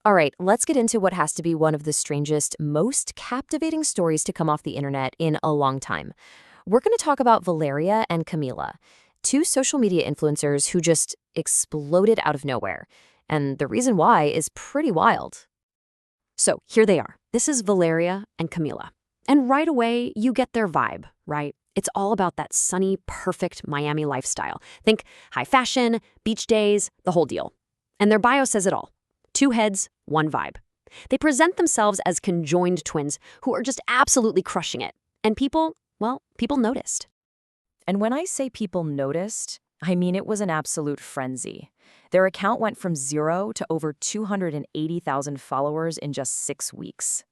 All right, let's get into what has to be one of the strangest, most captivating stories to come off the internet in a long time. We're going to talk about Valeria and Camila, two social media influencers who just exploded out of nowhere. And the reason why is pretty wild. So here they are. This is Valeria and Camila. And right away, you get their vibe, right? It's all about that sunny, perfect Miami lifestyle. Think high fashion, beach days, the whole deal. And their bio says it all. Two heads, one vibe. They present themselves as conjoined twins who are just absolutely crushing it. And people, well, people noticed. And when I say people noticed, I mean it was an absolute frenzy. Their account went from 0 to over 280,000 followers in just 6 weeks.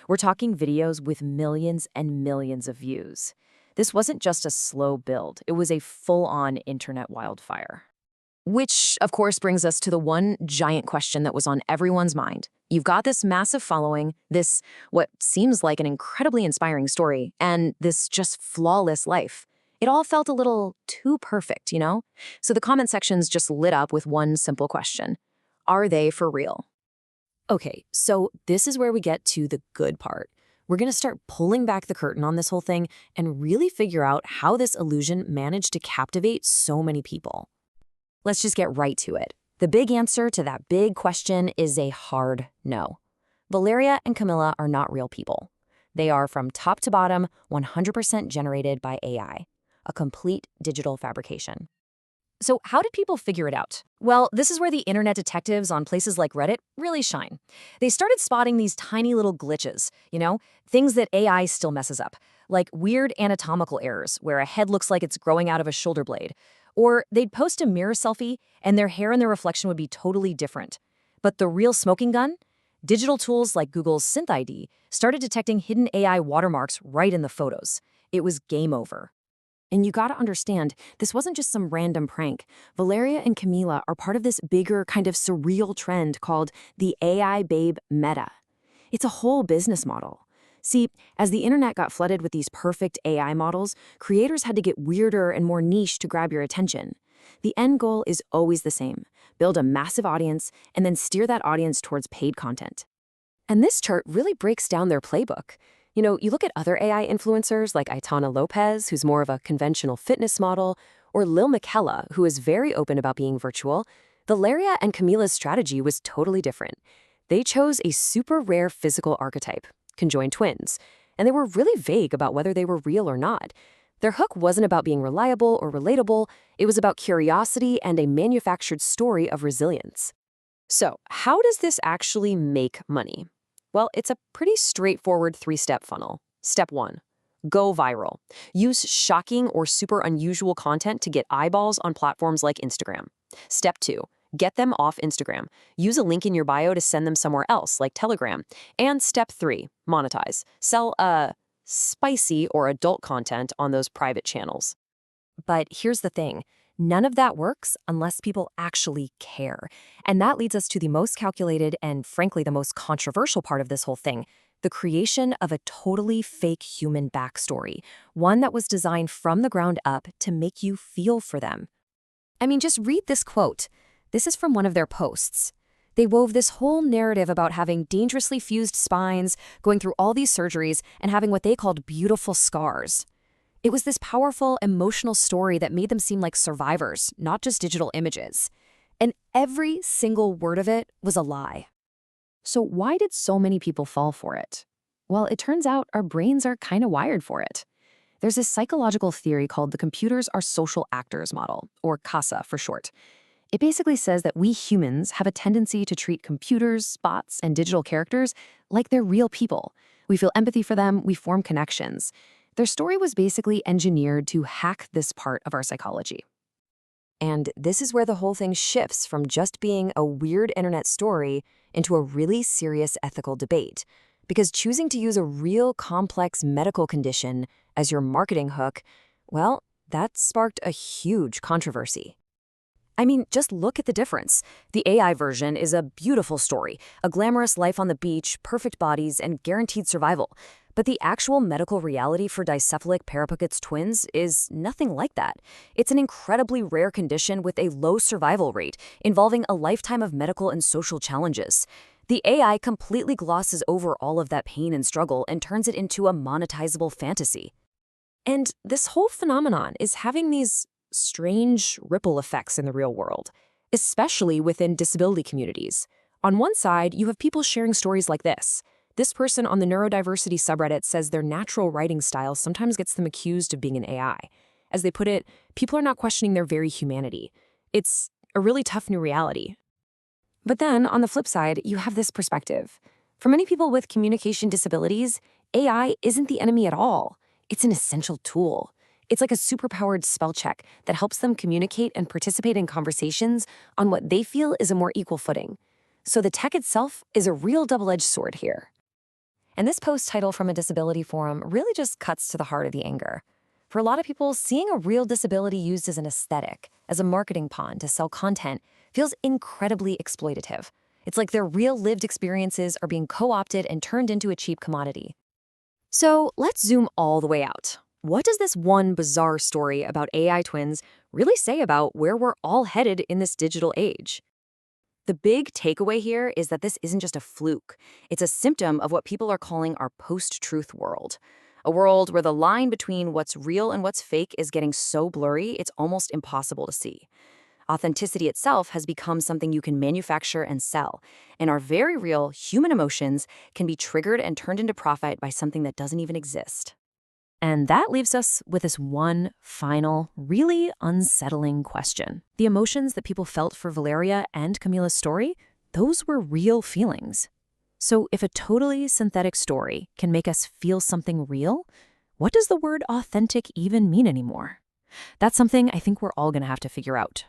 We're talking videos with millions and millions of views. This wasn't just a slow build, it was a full-on internet wildfire. Which, of course, brings us to the one giant question that was on everyone's mind. You've got this massive following, this what seems like an incredibly inspiring story, and this just flawless life. It all felt a little too perfect, you know? So the comment sections just lit up with one simple question. Are they for real? Okay, so this is where we get to the good part. We're going to start pulling back the curtain on this whole thing and really figure out how this illusion managed to captivate so many people. Let's just get right to it. The big answer to that big question is a hard no. Valeria and Camila are not real people. They are from top to bottom 100% generated by AI, a complete digital fabrication. So how did people figure it out? Well, this is where the internet detectives on places like Reddit really shine. They started spotting these tiny little glitches, things that AI still messes up, like weird anatomical errors where a head looks like it's growing out of a shoulder blade. Or they'd post a mirror selfie and their hair and their reflection would be totally different. But the real smoking gun? Digital tools like Google's SynthID started detecting hidden AI watermarks right in the photos. It was game over. And you gotta understand, this wasn't just some random prank. Valeria and Camila are part of this bigger kind of surreal trend called the AI Babe Meta. It's a whole business model. See, as the internet got flooded with these perfect AI models, creators had to get weirder and more niche to grab your attention. The end goal is always the same: build a massive audience and then steer that audience towards paid content. And this chart really breaks down their playbook. You look at other AI influencers like Aitana Lopez, who's more of a conventional fitness model, or Lil Miquela, who is very open about being virtual. Valeria and Camila's strategy was totally different. They chose a super rare physical archetype, conjoined twins, and they were really vague about whether they were real or not. Their hook wasn't about being reliable or relatable, it was about curiosity and a manufactured story of resilience. So, how does this actually make money? Well, it's a pretty straightforward three-step funnel. Step 1. Go viral. Use shocking or super unusual content to get eyeballs on platforms like Instagram. Step 2. Get them off Instagram. Use a link in your bio to send them somewhere else, like Telegram. And step 3, monetize. Sell spicy or adult content on those private channels. But here's the thing. None of that works unless people actually care. And that leads us to the most calculated and, frankly, the most controversial part of this whole thing: the creation of a totally fake human backstory, one that was designed from the ground up to make you feel for them. I mean, just read this quote. This is from one of their posts. They wove this whole narrative about having dangerously fused spines, going through all these surgeries, and having what they called beautiful scars. It was this powerful, emotional story that made them seem like survivors, not just digital images. And every single word of it was a lie. So why did so many people fall for it? Well, it turns out our brains are kind of wired for it. There's this psychological theory called the computers are social actors model, or CASA for short. It basically says that we humans have a tendency to treat computers, bots, and digital characters like they're real people. We feel empathy for them, we form connections. Their story was basically engineered to hack this part of our psychology. And this is where the whole thing shifts from just being a weird internet story into a really serious ethical debate. Because choosing to use a real complex medical condition as your marketing hook, well, that sparked a huge controversy. I mean, just look at the difference. The AI version is a beautiful story, a glamorous life on the beach, perfect bodies, and guaranteed survival. But the actual medical reality for dicephalic Parapockets twins is nothing like that. It's an incredibly rare condition with a low survival rate, involving a lifetime of medical and social challenges. The AI completely glosses over all of that pain and struggle and turns it into a monetizable fantasy. And this whole phenomenon is having these strange ripple effects in the real world, especially within disability communities. On one side, you have people sharing stories like this. This person on the neurodiversity subreddit says their natural writing style sometimes gets them accused of being an AI. As they put it, people are not questioning their very humanity. It's a really tough new reality. But then, on the flip side, you have this perspective. For many people with communication disabilities, AI isn't the enemy at all. It's an essential tool. It's like a superpowered spell check that helps them communicate and participate in conversations on what they feel is a more equal footing. So the tech itself is a real double-edged sword here. And this post title from a disability forum really just cuts to the heart of the anger. For a lot of people, seeing a real disability used as an aesthetic, as a marketing pawn to sell content, feels incredibly exploitative. It's like their real lived experiences are being co-opted and turned into a cheap commodity. So let's zoom all the way out. What does this one bizarre story about AI twins really say about where we're all headed in this digital age? The big takeaway here is that this isn't just a fluke. It's a symptom of what people are calling our post-truth world. A world where the line between what's real and what's fake is getting so blurry, it's almost impossible to see. Authenticity itself has become something you can manufacture and sell, and our very real human emotions can be triggered and turned into profit by something that doesn't even exist. And that leaves us with this one final, really unsettling question. The emotions that people felt for Valeria and Camila's story, those were real feelings. So if a totally synthetic story can make us feel something real, what does the word authentic even mean anymore? That's something I think we're all going to have to figure out.